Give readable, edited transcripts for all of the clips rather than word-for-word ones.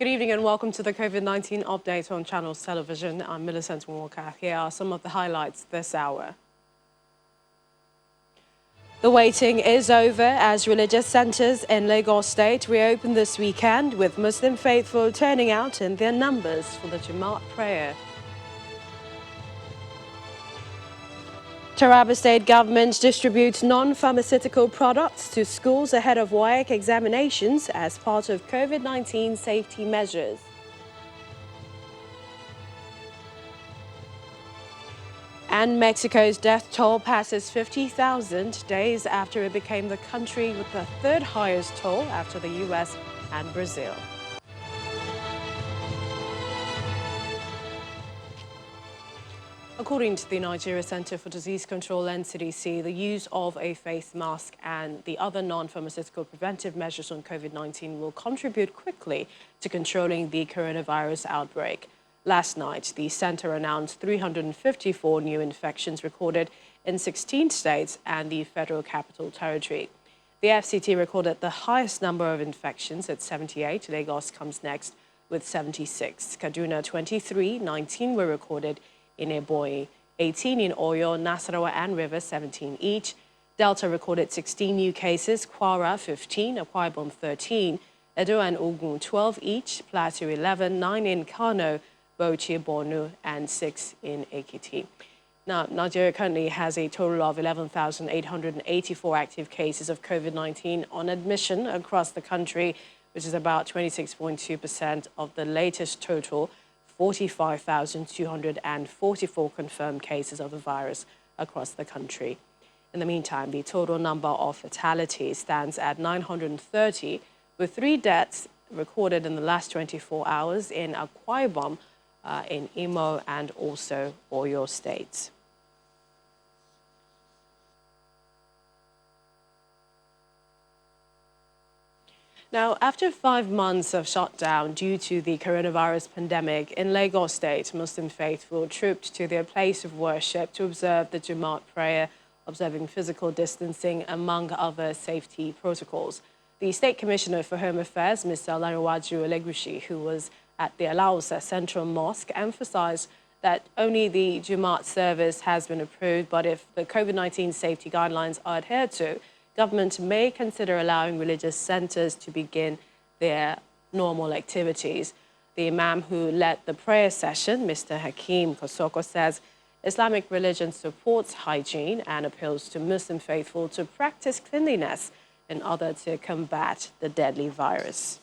Good evening and welcome to the COVID-19 update on Channels Television. I'm Millicent Walker. Here are some of the highlights this hour. The waiting is over as religious centres in Lagos State reopen this weekend, with Muslim faithful turning out in their numbers for the Jumat prayer. Taraba State government distributes non-pharmaceutical products to schools ahead of WAEC examinations as part of COVID-19 safety measures. And Mexico's death toll passes 50,000 days after it became the country with the third highest toll after the US and Brazil. According to the Nigeria Center for Disease Control (NCDC), the use of a face mask and the other non-pharmaceutical preventive measures on COVID-19 will contribute quickly to controlling the coronavirus outbreak. Last night, the center announced 354 new infections recorded in 16 states and the Federal Capital Territory. The FCT recorded the highest number of infections at 78. Lagos comes next with 76. Kaduna 23, 19 were recorded in Ebonyi, 18 in Oyo, Nasarawa and Rivers 17 each. Delta recorded 16 new cases, Kwara 15, Akwa Ibom 13, Edo and Ogun 12 each, Plateau 11, 9 in Kano, Bauchi, Borno, and 6 in Ekiti. Now, Nigeria currently has a total of 11,884 active cases of COVID-19 on admission across the country, which is about 26.2% of the latest total, 45,244 confirmed cases of the virus across the country. In the meantime, the total number of fatalities stands at 930, with 3 deaths recorded in the last 24 hours in Akwa Ibom, in Imo and also Oyo states. Now, after 5 months of shutdown due to the coronavirus pandemic in Lagos State, Muslim faithful trooped to their place of worship to observe the Jumat prayer, observing physical distancing among other safety protocols. The State Commissioner for Home Affairs, Mr. Olaniwaju Elegushi, who was at the Alausa Central Mosque, emphasized that only the Jumat service has been approved, but if the COVID-19 safety guidelines are adhered to, government may consider allowing religious centers to begin their normal activities. The Imam who led the prayer session, Mr. Hakeem Kosoko, says Islamic religion supports hygiene and appeals to Muslim faithful to practice cleanliness in order to combat the deadly virus.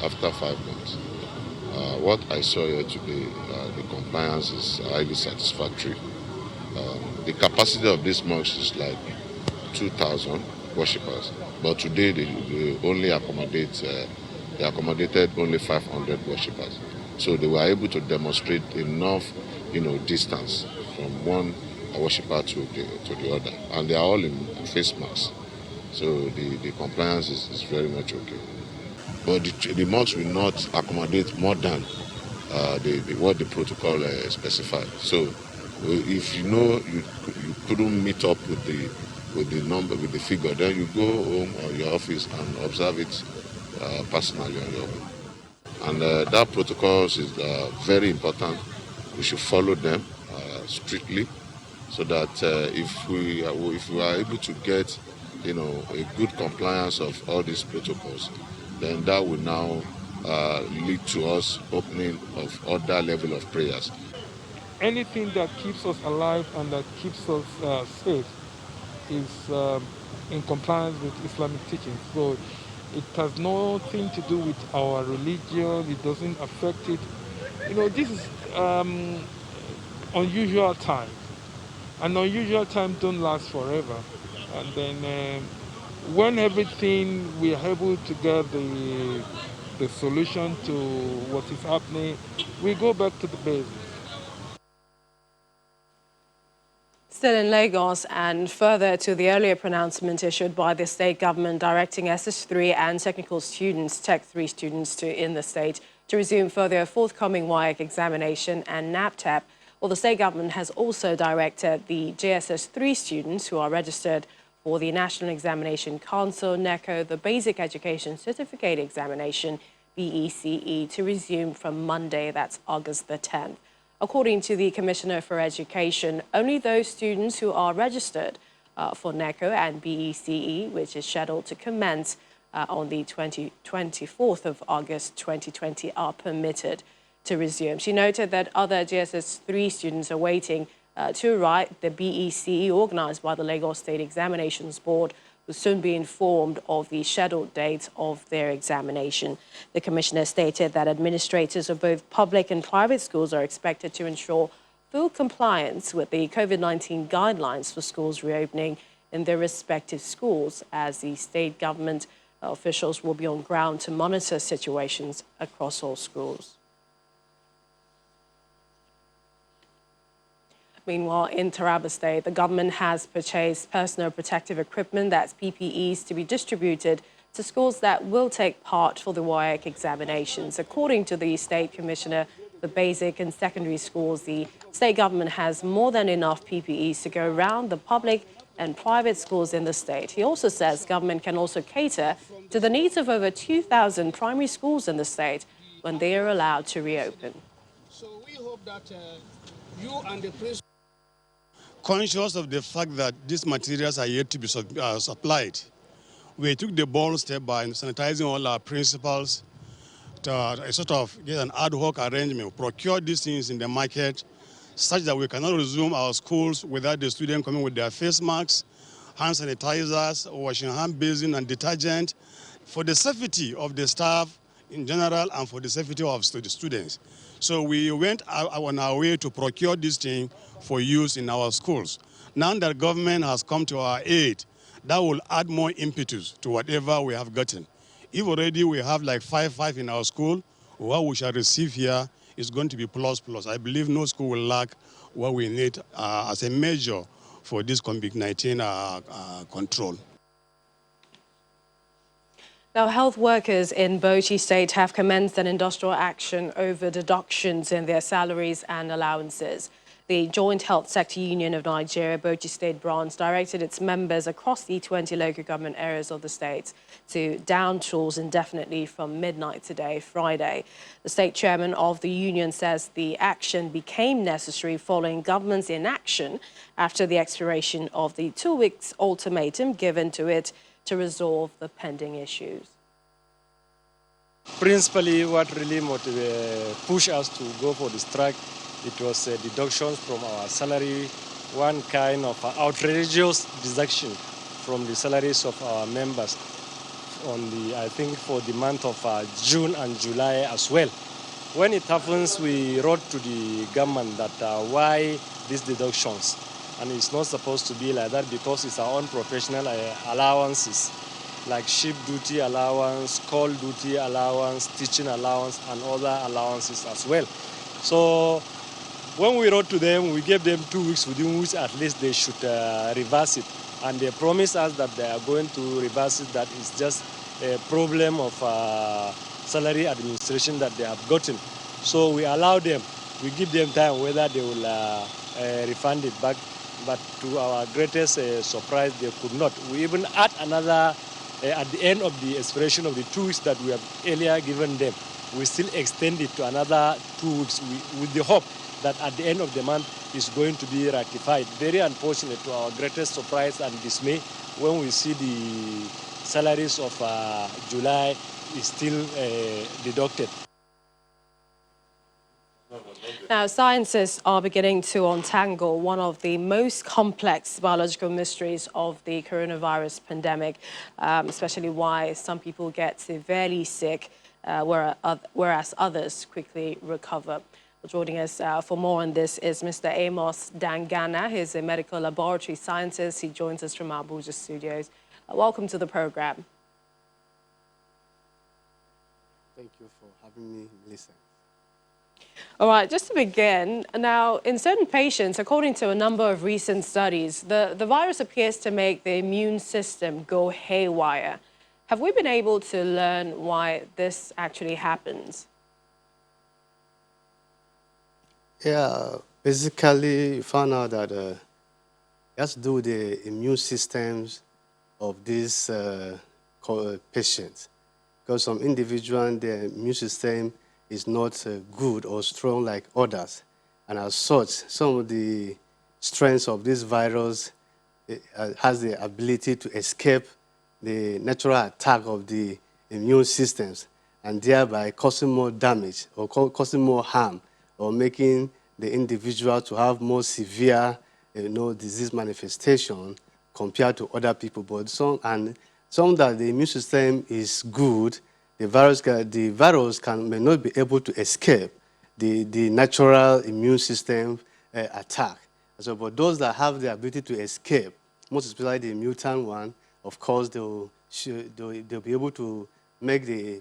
After 5 months, what I saw here today, the compliance is highly satisfactory. The capacity of this mosque is like 2,000 worshippers, but today they only accommodated only 500 worshippers. So they were able to demonstrate enough, distance from one worshipper to the other, and they are all in face masks. So the compliance is very much okay. But the mosque will not accommodate more than what the protocol specified. So if you couldn't meet up with the number, figure, then you go home or your office and observe it personally on your own. And that protocol is very important. We should follow them strictly, so that if we are able to get a good compliance of all these protocols, then that will now lead to us opening of other level of prayers. Anything that keeps us alive and that keeps us safe is in compliance with Islamic teaching. So it has nothing to do with our religion. It doesn't affect it. This is unusual time. And unusual time don't last forever. And then when everything we are able to get the solution to what is happening, we go back to the basics. Still in Lagos, and further to the earlier pronouncement issued by the state government directing SS3 and technical students, Tech 3 students in the state to resume for their forthcoming WAEC examination and NAPTEP. Well, the state government has also directed the JSS3 students who are registered for the National Examination Council, NECO, the Basic Education Certificate Examination, BECE, to resume from Monday, that's August the 10th. According to the Commissioner for Education, only those students who are registered for NECO and BECE, which is scheduled to commence on the 24th of August 2020, are permitted to resume. She noted that other GSS 3 students are waiting to write. The BECE, organized by the Lagos State Examinations Board, will soon be informed of the scheduled date of their examination. The Commissioner stated that administrators of both public and private schools are expected to ensure full compliance with the COVID-19 guidelines for schools reopening in their respective schools, as the state government officials will be on ground to monitor situations across all schools. Meanwhile, in Taraba State, the government has purchased personal protective equipment, that's PPEs, to be distributed to schools that will take part for the WAEC examinations. According to the State Commissioner for Basic and Secondary Schools, the state government has more than enough PPEs to go around the public and private schools in the state. He also says government can also cater to the needs of over 2,000 primary schools in the state when they are allowed to reopen. So we hope that you and the principal, conscious of the fact that these materials are yet to be supplied, we took the bold step by sanitizing all our principals to sort of get an ad hoc arrangement, procure these things in the market such that we cannot resume our schools without the students coming with their face masks, hand sanitizers, washing hand basin and detergent, for the safety of the staff in general and for the safety of the students. So we went on our way to procure this thing for use in our schools. Now that government has come to our aid, that will add more impetus to whatever we have gotten. If already we have like five in our school, what we shall receive here is going to be plus. I believe no school will lack what we need as a measure for this COVID-19 control. Now, health workers in Bauchi State have commenced an industrial action over deductions in their salaries and allowances. The Joint Health Sector Union of Nigeria, Bauchi State Branch, directed its members across the 20 local government areas of the state to down tools indefinitely from midnight today, Friday. The state chairman of the union says the action became necessary following government's inaction after the expiration of the 2 weeks ultimatum given to it to resolve the pending issues. Principally, what really pushed us to go for the strike, it was deductions from our salary, one kind of outrageous deduction from the salaries of our members I think for the month of June and July as well. When it happens, we wrote to the government that why these deductions, and it's not supposed to be like that because it's our own professional allowances, like ship duty allowance, call duty allowance, teaching allowance, and other allowances as well. So when we wrote to them, we gave them 2 weeks within which at least they should reverse it. And they promised us that they are going to reverse it, that it's just a problem of salary administration that they have gotten. So we allow them, we give them time whether they will refund it back. But to our greatest surprise, they could not. We even add another, at the end of the expiration of the 2 weeks that we have earlier given them, we still extend it to another 2 weeks with the hope that at the end of the month is going to be ratified. Very unfortunate, to our greatest surprise and dismay, when we see the salaries of July is still deducted. Now, scientists are beginning to untangle one of the most complex biological mysteries of the coronavirus pandemic, especially why some people get severely sick, whereas others quickly recover. Joining us for more on this is Mr. Amos Dangana. He's a medical laboratory scientist. He joins us from our Abuja studios. Welcome to the program. Thank you for having me listen. All right, just to begin, now, in certain patients, according to a number of recent studies, the virus appears to make the immune system go haywire. Have we been able to learn why this actually happens? Yeah, basically, you found out that it has to do with the immune systems of these patients. Because some individuals, their immune system is not good or strong like others. And as such, some of the strengths of this virus has the ability to escape the natural attack of the immune systems and thereby causing more damage or causing more harm or making the individual to have more severe disease manifestation compared to other people. But some that the immune system is good, the virus may not be able to escape the natural immune system attack. So, but those that have the ability to escape, most especially the mutant one, of course, they'll be able to make the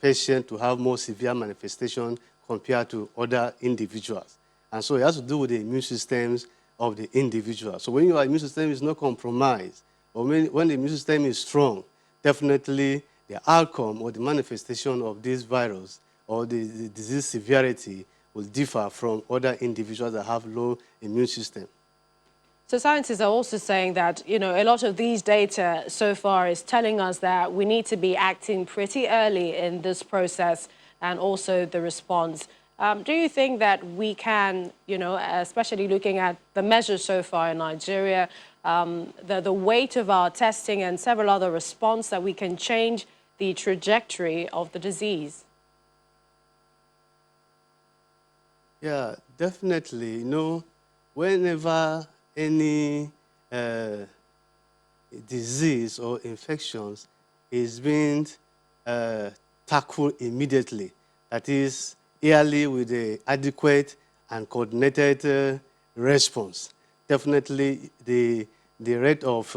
patient to have more severe manifestation compared to other individuals. And so it has to do with the immune systems of the individual. So when your immune system is not compromised, or when the immune system is strong, definitely the outcome or the manifestation of this virus or the disease severity will differ from other individuals that have low immune system. So scientists are also saying that, a lot of these data so far is telling us that we need to be acting pretty early in this process and also the response. Do you think that we can, especially looking at the measures so far in Nigeria, the weight of our testing and several other response, that we can change the trajectory of the disease? Yeah, definitely. Whenever any disease or infections is being tackled immediately, that is, early with the adequate and coordinated response, definitely the rate of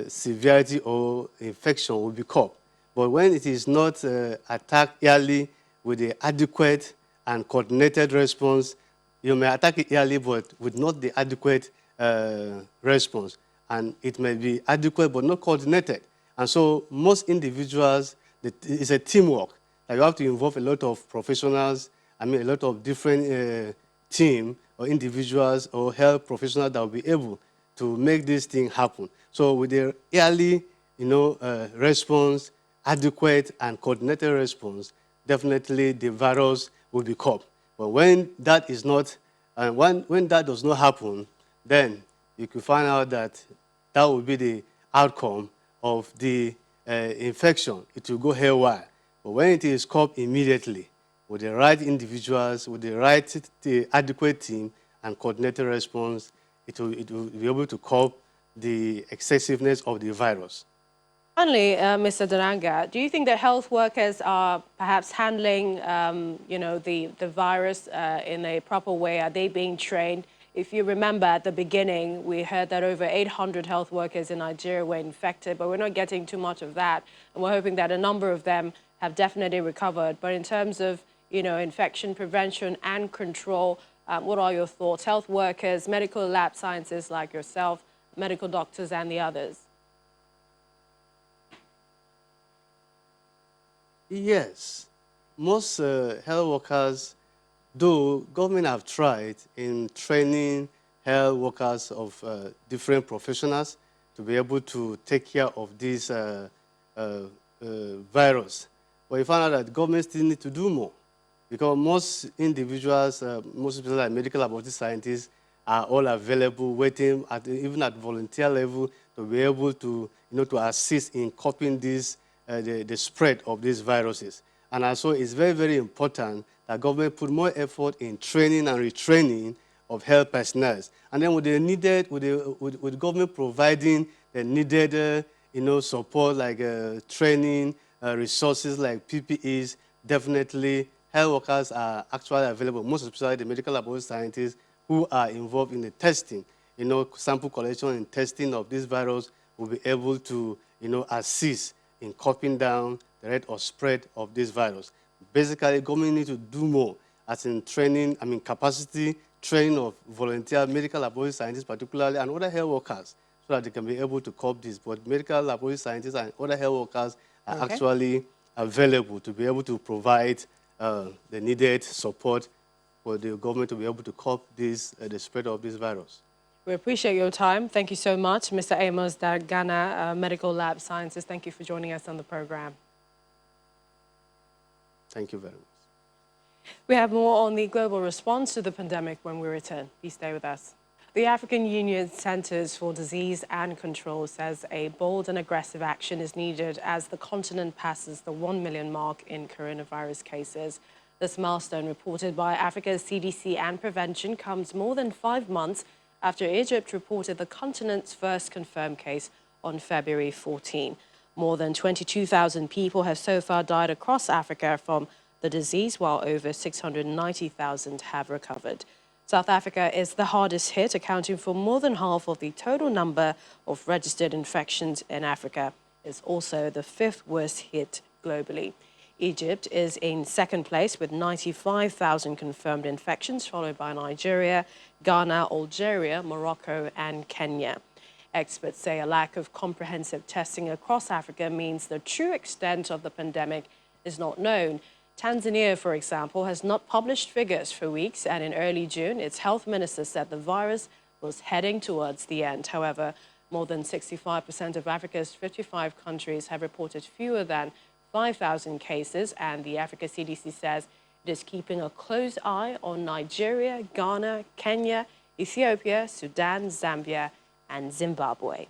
severity or infection will be cut. But when it is not attacked early with the adequate and coordinated response, you may attack it early, but with not the adequate response. And it may be adequate, but not coordinated. And so most individuals, it's a teamwork. Like you have to involve a lot of professionals, a lot of different team or individuals or health professionals that will be able to make this thing happen. So with the early, response, adequate and coordinated response, definitely the virus will be curbed. But when that is not, when that does not happen, then you could find out that that will be the outcome of the infection. It will go haywire. But when it is curbed immediately, with the right individuals, with the adequate team and coordinated response, it will be able to curb the excessiveness of the virus. Finally, Mr. Dananga, do you think that health workers are perhaps handling, the virus in a proper way? Are they being trained? If you remember at the beginning, we heard that over 800 health workers in Nigeria were infected, but we're not getting too much of that. And we're hoping that a number of them have definitely recovered. But in terms of, infection prevention and control, what are your thoughts? Health workers, medical lab scientists like yourself, medical doctors and the others. Yes, most health workers, though government have tried in training health workers of different professionals to be able to take care of this virus. But you find out that government still need to do more because most individuals, most people like medical laboratory scientists are all available, waiting even at volunteer level to be able to, to assist in coping this the spread of these viruses. And also it's very, very important that government put more effort in training and retraining of health personnel. And then with the government providing the needed support like training, resources like PPEs, definitely health workers are actually available, most especially the medical laboratory scientists who are involved in the testing, sample collection and testing of this virus will be able to, assist in coping down the rate of spread of this virus. Basically, government needs to do more, as in training, capacity training of volunteer medical laboratory scientists particularly, and other health workers, so that they can be able to cope this. But medical laboratory scientists and other health workers are actually available to be able to provide the needed support for the government to be able to cope this, the spread of this virus. We appreciate your time. Thank you so much, Mr. Amos Dagana, Medical Lab Scientist. Thank you for joining us on the program. Thank you very much. We have more on the global response to the pandemic when we return. Please stay with us. The African Union Centers for Disease and Control says a bold and aggressive action is needed as the continent passes the 1 million mark in coronavirus cases. This milestone, reported by Africa's CDC and Prevention, comes more than 5 months after Egypt reported the continent's first confirmed case on February 14. More than 22,000 people have so far died across Africa from the disease, while over 690,000 have recovered. South Africa is the hardest hit, accounting for more than half of the total number of registered infections in Africa. It's also the 5th worst hit globally. Egypt is in second place with 95,000 confirmed infections, followed by Nigeria, Ghana, Algeria, Morocco, and Kenya. Experts say a lack of comprehensive testing across Africa means the true extent of the pandemic is not known. Tanzania, for example, has not published figures for weeks, and in early June, its health minister said the virus was heading towards the end. However, more than 65% of Africa's 55 countries have reported fewer than 5,000 cases, and the Africa CDC says it is keeping a close eye on Nigeria, Ghana, Kenya, Ethiopia, Sudan, Zambia, and Zimbabwe.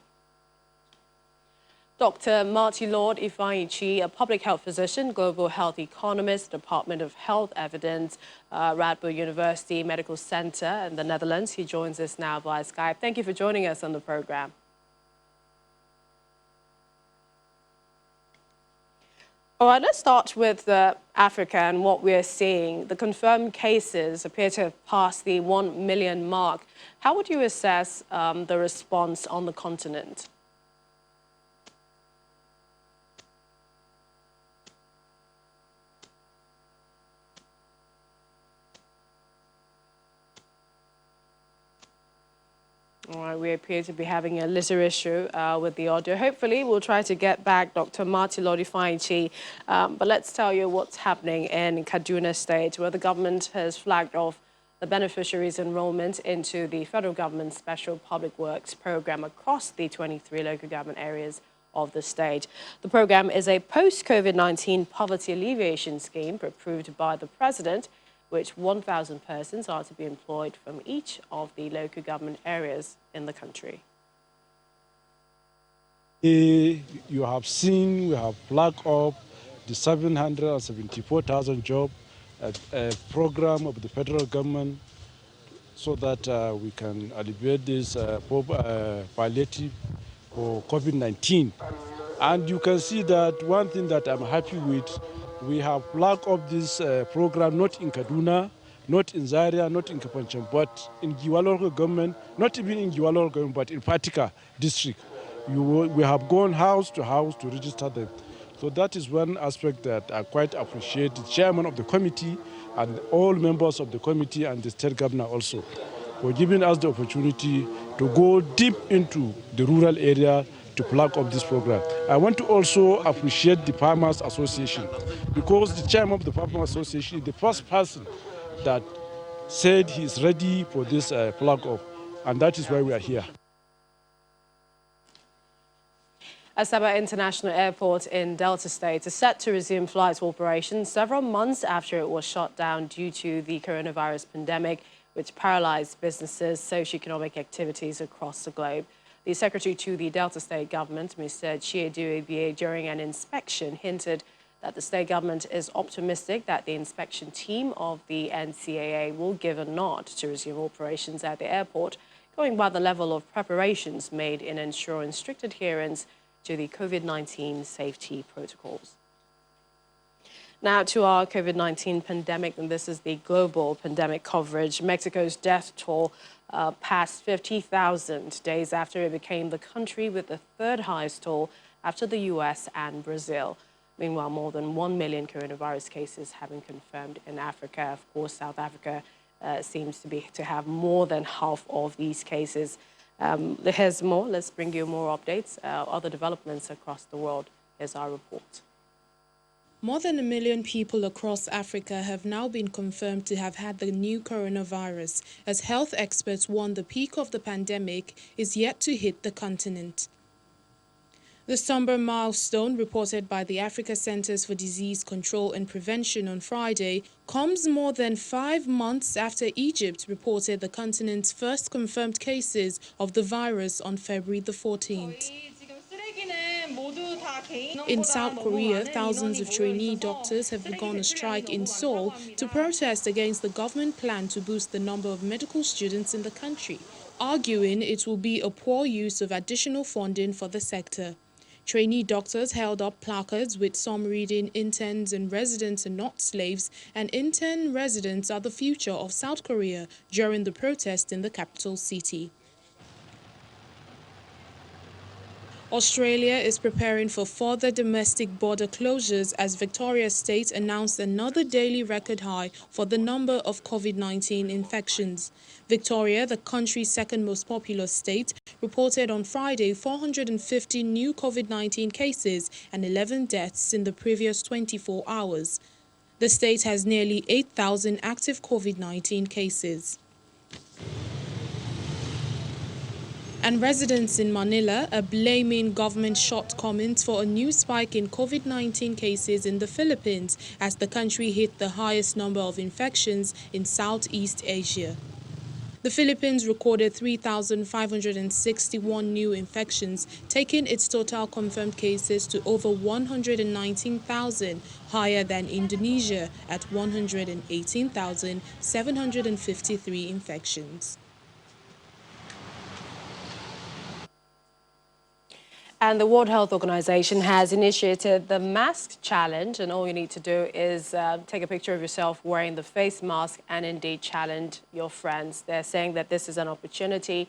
Dr. Marty Lord Ifeanyi, a public health physician, global health economist, Department of Health Evidence, Radboud University Medical Center in the Netherlands. He joins us now via Skype. Thank you for joining us on the program. All right, let's start with Africa and what we're seeing. The confirmed cases appear to have passed the 1 million mark. How would you assess the response on the continent? All right, we appear to be having a little issue with the audio. Hopefully, we'll try to get back Dr. Marty Lord Ifeanyi. But let's tell you what's happening in Kaduna State, where the government has flagged off the beneficiaries' enrollment into the federal government's Special Public Works program across the 23 local government areas of the state. The program is a post-COVID-19 poverty alleviation scheme approved by the president, which 1,000 persons are to be employed from each of the local government areas in the country. You have seen, we have flagged up the 774,000 job a program of the federal government so that we can alleviate this palliative for COVID-19. And you can see that one thing that I'm happy with, we have flagged up this program not in Kaduna, not in Zaria, not in Kapanchan, but in Giwa local government, not even in Giwa local government, but in Patika district. We have gone house to register them. So that is one aspect that I quite appreciate the chairman of the committee and all members of the committee and the state governor also for giving us the opportunity to go deep into the rural area to plug up this program. I want to also appreciate the Farmers Association because the chairman of the Farmers Association is the first person that said he is ready for this plug up, and that is why we are here. Asaba International Airport in Delta State is set to resume flight operations several months after it was shut down due to the coronavirus pandemic, which paralyzed businesses, socio-economic activities across the globe. The secretary to the Delta State government, Mr. Chiedu Ebie, during an inspection, hinted that the state government is optimistic that the inspection team of the NCAA will give a nod to resume operations at the airport, going by the level of preparations made in ensuring strict adherence to the COVID-19 safety protocols. Now to our COVID-19 pandemic, and this is the global pandemic coverage. Mexico's death toll passed 50,000 days after it became the country with the third highest toll after the US and Brazil. Meanwhile, more than 1 million coronavirus cases have been confirmed in Africa. Of course, South Africa seems to have more than half of these cases. Here's more. Let's bring you more updates, other developments across the world. Here's our report. More than 1 million people across Africa have now been confirmed to have had the new coronavirus, as health experts warn the peak of the pandemic is yet to hit the continent. The somber milestone reported by the Africa Centers for Disease Control and Prevention on Friday comes more than 5 months after Egypt reported the continent's first confirmed cases of the virus on February the 14th. In South Korea, thousands of trainee doctors have begun a strike in Seoul to protest against the government plan to boost the number of medical students in the country, arguing it will be a poor use of additional funding for the sector. Trainee doctors held up placards with some reading "Interns and residents are not slaves" and "Intern residents are the future of South Korea" during the protest in the capital city. Australia is preparing for further domestic border closures as Victoria State announced another daily record high for the number of COVID-19 infections. Victoria, the country's second most populous state, reported on Friday 450 new COVID-19 cases and 11 deaths in the previous 24 hours. The state has nearly 8,000 active COVID-19 cases. And residents in Manila are blaming government shortcomings for a new spike in COVID-19 cases in the Philippines as the country hit the highest number of infections in Southeast Asia. The Philippines recorded 3,561 new infections, taking its total confirmed cases to over 119,000, higher than Indonesia at 118,753 infections. And the World Health Organization has initiated the mask challenge, and all you need to do is take a picture of yourself wearing the face mask and indeed challenge your friends. They're saying that this is an opportunity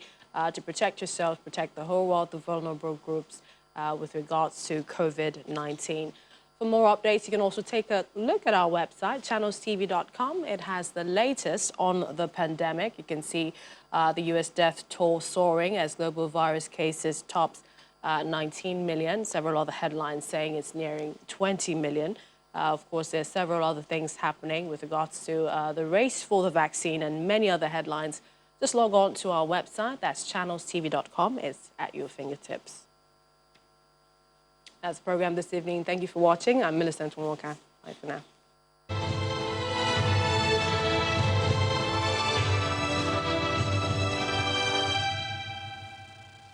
to protect yourself, protect the whole world, the vulnerable groups with regards to COVID-19. For more updates, you can also take a look at our website, channelstv.com. It has the latest on the pandemic. You can see the U.S. death toll soaring as global virus cases tops 19 million. Several other headlines saying it's nearing 20 million. Of course, there's several other things happening with regards to the race for the vaccine and many other headlines. Just log on to our website. That's channelstv.com. It's at your fingertips. That's the program this evening. Thank you for watching. I'm Millicent Walker. Bye for now.